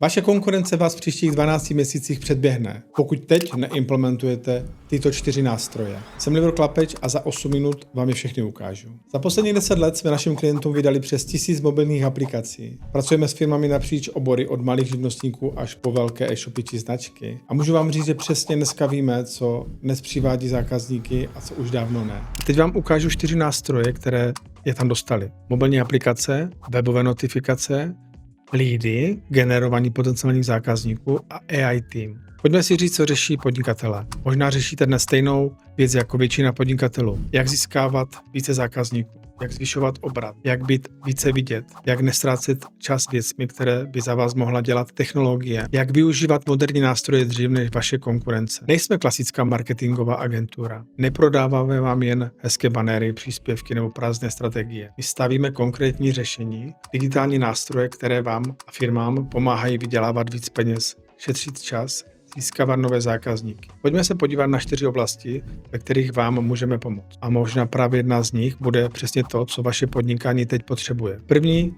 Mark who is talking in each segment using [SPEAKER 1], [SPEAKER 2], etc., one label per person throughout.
[SPEAKER 1] Vaše konkurence vás v příštích 12 měsících předběhne, pokud teď neimplementujete tyto 4 nástroje. Jsem Libor Klapeč a za 8 minut vám je všechny ukážu. Za posledních 10 let jsme našim klientům vydali přes 1000 mobilních aplikací. Pracujeme s firmami napříč obory od malých živnostníků až po velké e-shopy či značky. A můžu vám říct, že přesně dneska víme, co dnes přivádí zákazníky a co už dávno ne. Teď vám ukážu 4 nástroje, které je tam dostali. Mobilní aplikace, webové notifikace, leady, generování potenciálních zákazníků a AI tým. Pojďme si říct, co řeší podnikatelé. Možná řešíte dnes stejnou věc jako většina podnikatelů. Jak získávat více zákazníků, jak zvyšovat obrat, jak být více vidět, jak nestrácet čas věcmi, které by za vás mohla dělat technologie, jak využívat moderní nástroje dřív než vaše konkurence. Nejsme klasická marketingová agentura. Neprodáváme vám jen hezké banéry, příspěvky nebo prázdné strategie. My stavíme konkrétní řešení, digitální nástroje, které vám a firmám pomáhají vydělávat víc peněz, šetřit čas, získávat nové zákazníky. Pojďme se podívat na 4 oblasti, ve kterých vám můžeme pomoct. A možná právě jedna z nich bude přesně to, co vaše podnikání teď potřebuje. První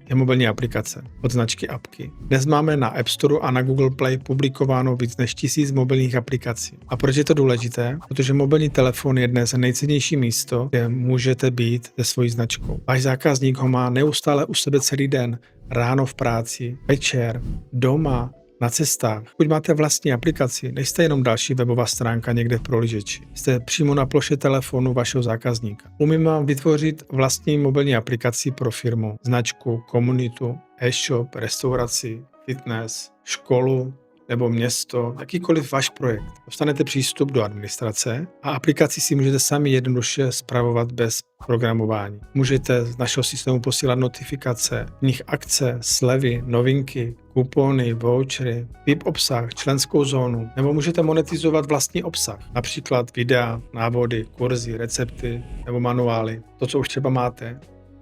[SPEAKER 1] je mobilní aplikace od značky Apky. Dnes máme na App Store a na Google Play publikováno víc než 1000 mobilních aplikací. A proč je to důležité? Protože mobilní telefon je dnes nejcennější místo, kde můžete být se svojí značkou. Váš zákazník ho má neustále u sebe celý den, ráno v práci, večer, doma, na cestách. Pokud máte vlastní aplikaci, nejste jenom další webová stránka někde v prohlížeči. Jste přímo na ploše telefonu vašeho zákazníka. Umíme vám vytvořit vlastní mobilní aplikaci pro firmu, značku, komunitu, e-shop, restauraci, fitness, školu nebo město, jakýkoliv váš projekt. Dostanete přístup do administrace a aplikaci si můžete sami jednoduše spravovat bez programování. Můžete z našeho systému posílat notifikace, v nich akce, slevy, novinky, kupony, vouchery, VIP obsah, členskou zónu, nebo můžete monetizovat vlastní obsah, například videa, návody, kurzy, recepty nebo manuály. To, co už třeba máte,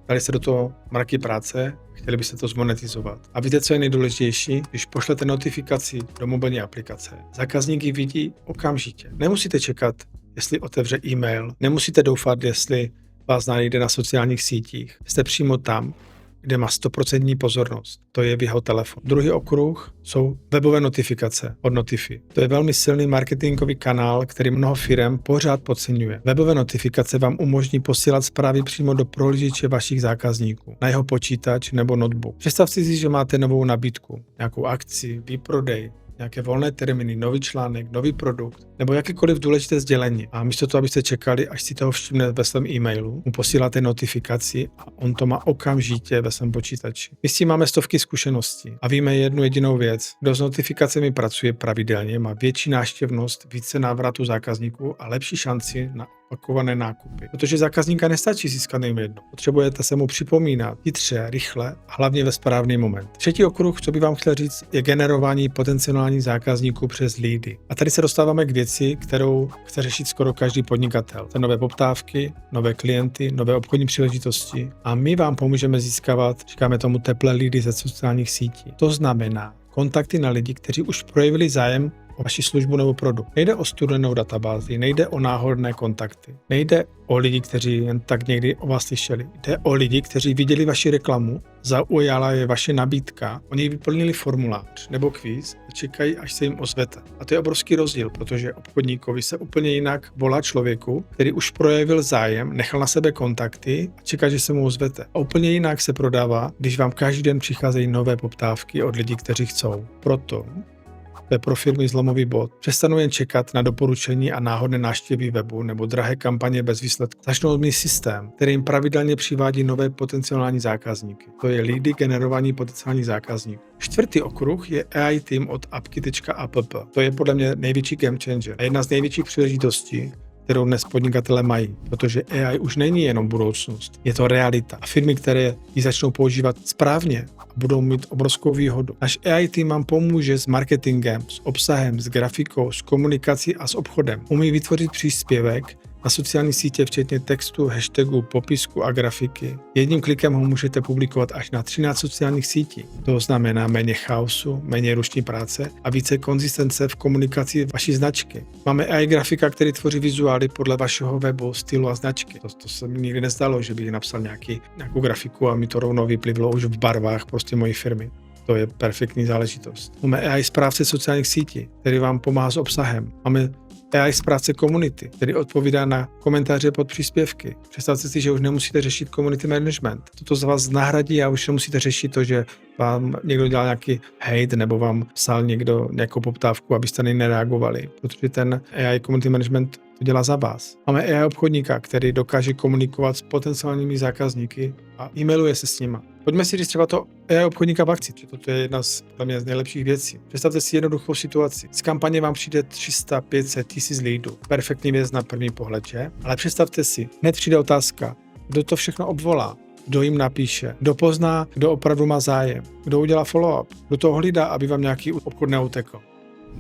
[SPEAKER 1] dali jste do toho mraky práce, chtěli byste to zmonetizovat. A víte, co je nejdůležitější? Když pošlete notifikaci do mobilní aplikace, zákazník ji vidí okamžitě. Nemusíte čekat, jestli otevře e-mail, nemusíte doufat, jestli vás najde na sociálních sítích. Jste přímo tam, kde má 100% pozornost. To je v jeho telefonu. Druhý okruh jsou webové notifikace od Notify. To je velmi silný marketingový kanál, který mnoho firem pořád podceňuje. Webové notifikace vám umožní posílat zprávy přímo do prohlížeče vašich zákazníků, na jeho počítač nebo notebook. Představte si, že máte novou nabídku, nějakou akci, výprodej, nějaké volné termíny, nový článek, nový produkt nebo jakékoliv důležité sdělení. A místo toho, abyste čekali, až si toho všimne ve svém e-mailu, mu posíláte notifikaci a on to má okamžitě ve svém počítači. My s tím máme stovky zkušeností a víme jednu jedinou věc. Kdo s notifikacemi pracuje pravidelně, má větší návštěvnost, více návratu zákazníků a lepší šanci na opakované nákupy. Protože zákazníka nestačí získat jen jedno. Potřebujete se mu připomínat chytře, rychle a hlavně ve správný moment. Třetí okruh, co bych vám chtěl říct, je generování potenciálních zákazníků přes leady. A tady se dostáváme k věci, kterou chce řešit skoro každý podnikatel. To nové poptávky, nové klienty, nové obchodní příležitosti a my vám pomůžeme získávat, říkáme tomu teplé leady ze sociálních sítí. To znamená kontakty na lidi, kteří už projevili zájem o vaši službu nebo produkt. Nejde o studenou databázi, nejde o náhodné kontakty, nejde o lidi, kteří jen tak někdy o vás slyšeli. Jde o lidi, kteří viděli vaši reklamu, zaujala je vaše nabídka, oni vyplnili formulář nebo kvíz a čekají, až se jim ozvete. A to je obrovský rozdíl, protože obchodníkovi se úplně jinak volá člověku, který už projevil zájem, nechal na sebe kontakty a čeká, že se mu ozvete. A úplně jinak se prodává, když vám každý den přicházejí nové poptávky od lidí, kteří chcou. Proto to je pro firmy zlomový bod. Přestanou jen čekat na doporučení a náhodné návštěvy webu nebo drahé kampaně bez výsledku. Začnou mít systém, který jim pravidelně přivádí nové potenciální zákazníky. To je leady generování potenciálních zákazníků. Čtvrtý okruh je AI tým od apky.app. To je podle mě největší game changer a jedna z největších příležitostí, kterou dnes podnikatelé mají, protože AI už není jenom budoucnost, je to realita. A firmy, které ji začnou používat správně, budou mít obrovskou výhodu. Náš AI tým vám pomůže s marketingem, s obsahem, s grafikou, s komunikací a s obchodem. Umí vytvořit příspěvek na sociální sítě, včetně textu, hashtagů, popisku a grafiky. Jedním klikem ho můžete publikovat až na 13 sociálních sítí. To znamená méně chaosu, méně ruční práce a více konzistence v komunikaci vaší značky. Máme AI grafika, který tvoří vizuály podle vašeho webu, stylu a značky. To se mi nikdy nestalo, že bych napsal nějakou grafiku a mi to rovnou vyplivlo už v barvách prostě mojí firmy. To je perfektní záležitost. Máme AI správce sociálních sítí, který vám pomáhá s obsahem. Máme AI správce komunity, který odpovídá na komentáře pod příspěvky. Představte si, že už nemusíte řešit community management. Toto z vás nahradí a už nemusíte řešit to, že vám někdo dělal nějaký hate nebo vám psal někdo nějakou poptávku, abyste na něj nereagovali, protože ten AI community management to dělá za vás. Máme AI obchodníka, který dokáže komunikovat s potenciálními zákazníky a e-mailuje se s nima. Pojďme si říct třeba to AI obchodníka v akci, protože to je jedna z nejlepších věcí. Představte si jednoduchou situaci. Z kampaně vám přijde 300, 500, 1000 lidů. Perfektní věc na první pohled, že? Ale představte si, hned přijde otázka, kdo to všechno obvolá, kdo jim napíše, kdo pozná, kdo opravdu má zájem, kdo udělá follow-up, kdo to hlídá, aby vám nějaký obchod neutekl.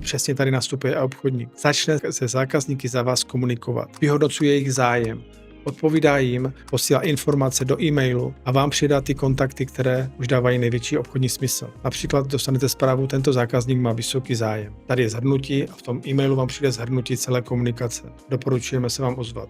[SPEAKER 1] Přesně tady nastupuje obchodník. Začne se zákazníky za vás komunikovat, vyhodnocuje jejich zájem, odpovídá jim, posílá informace do e-mailu a vám přidá ty kontakty, které už dávají největší obchodní smysl. Například dostanete zprávu, tento zákazník má vysoký zájem. Tady je shrnutí a v tom e-mailu vám přijde shrnutí celé komunikace. Doporučujeme se vám ozvat.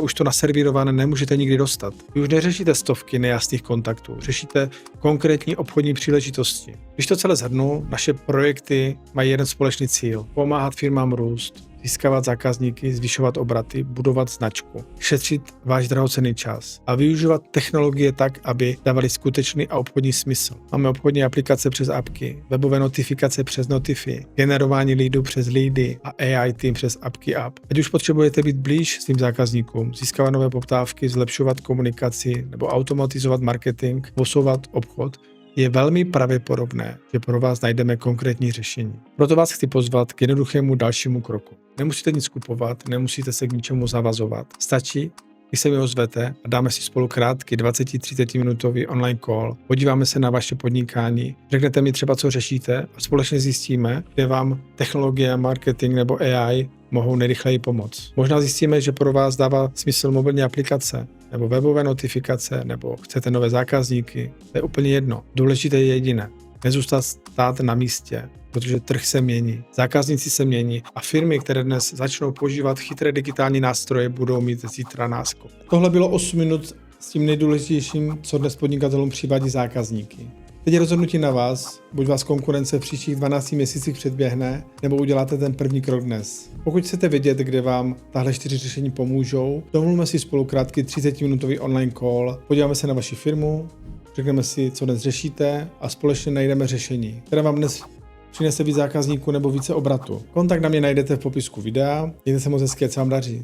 [SPEAKER 1] Už to naservírované nemůžete nikdy dostat. Vy už neřešíte stovky nejasných kontaktů, řešíte konkrétní obchodní příležitosti. Když to celé shrnu, naše projekty mají jeden společný cíl: pomáhat firmám růst, získávat zákazníky, zvyšovat obraty, budovat značku, šetřit váš drahocenný čas a využívat technologie tak, aby dávaly skutečný a obchodní smysl. Máme obchodní aplikace přes apky, webové notifikace přes Notify, generování leadů přes leady a AI tým přes apky app. Ať už potřebujete být blíž svým zákazníkům, získávat nové poptávky, zlepšovat komunikaci nebo automatizovat marketing, posouvat obchod, je velmi pravděpodobné, že pro vás najdeme konkrétní řešení. Proto vás chci pozvat k jednoduchému dalšímu kroku. Nemusíte nic kupovat, nemusíte se k ničemu zavazovat. Stačí, když se mi ozvete a dáme si spolu krátký 20-30 minutový online call. Podíváme se na vaše podnikání, řeknete mi třeba, co řešíte a společně zjistíme, kde vám technologie, marketing nebo AI mohou nejrychleji pomoct. Možná zjistíme, že pro vás dává smysl mobilní aplikace nebo webové notifikace, nebo chcete nové zákazníky. To je úplně jedno. Důležité je jediné: nezůstat stát na místě, protože trh se mění, zákazníci se mění a firmy, které dnes začnou používat chytré digitální nástroje, budou mít zítra náskok. Tohle bylo 8 minut s tím nejdůležitějším, co dnes podnikatelům přivádí zákazníky. Teď je rozhodnutí na vás, buď vás konkurence v příštích 12 měsících předběhne, nebo uděláte ten první krok dnes. Pokud chcete vědět, kde vám tahle 4 řešení pomůžou, domluvme si spolu krátký 30-minutový online call, podíváme se na vaši firmu, řekneme si, co dnes řešíte a společně najdeme řešení, které vám dnes přinese víc zákazníků nebo více obratu. Kontakt na mě najdete v popisku videa. Mějte se moc hezky, ať se vám daří.